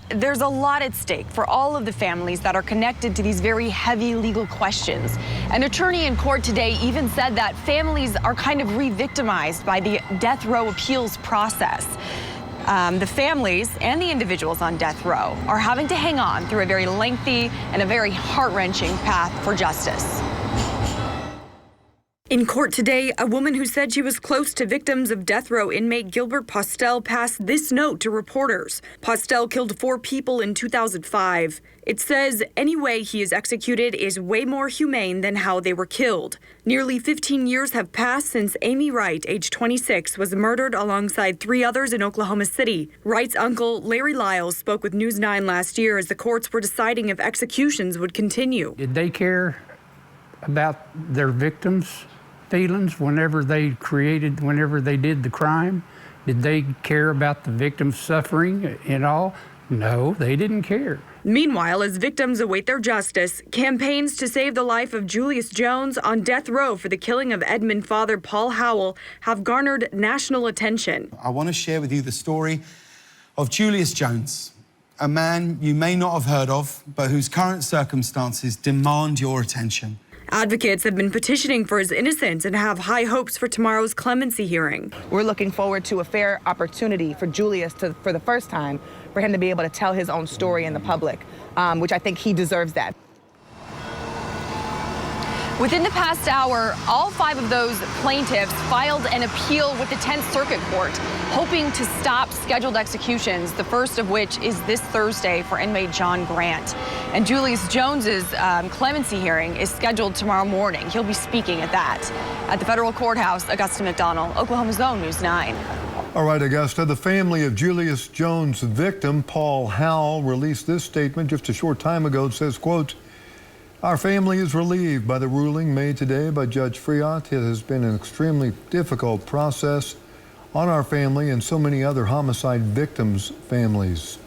There's a lot at stake for all of the families that are connected to these very heavy legal questions. An attorney in court today even said that families are kind of re-victimized by the death row appeals process. The families and the individuals on death row are having to hang on through a very lengthy and a very heart-wrenching path for justice. In court today, a woman who said she was close to victims of death row inmate Gilbert Postel passed this note to reporters. Postel killed 4 people in 2005. It says any way he is executed is way more humane than how they were killed. Nearly 15 years have passed since Amy Wright, age 26, was murdered alongside 3 others in Oklahoma City. Wright's uncle, Larry Lyles, spoke with News 9 last year as the courts were deciding if executions would continue. Did they care about their victims' feelings whenever they did the crime? Did they care about the victims' suffering and all? No, they didn't care. Meanwhile, as victims await their justice, campaigns to save the life of Julius Jones on death row for the killing of Edmund father Paul Howell have garnered national attention. I want to share with you the story of Julius Jones, a man you may not have heard of, but whose current circumstances demand your attention. Advocates have been petitioning for his innocence and have high hopes for tomorrow's clemency hearing. We're looking forward to a fair opportunity for Julius for the first time, for him to be able to tell his own story in the public, which I think he deserves that. Within the past hour, all 5 of those plaintiffs filed an appeal with the 10th Circuit Court, hoping to stop scheduled executions, the first of which is this Thursday for inmate John Grant. And Julius Jones's clemency hearing is scheduled tomorrow morning. He'll be speaking at that. At the federal courthouse, Augusta McDonald, Oklahoma's own News 9. All right, Augusta, the family of Julius Jones' victim, Paul Howell, released this statement just a short time ago. It says, quote, "Our family is relieved by the ruling made today by Judge Friot. It has been an extremely difficult process on our family and so many other homicide victims' families."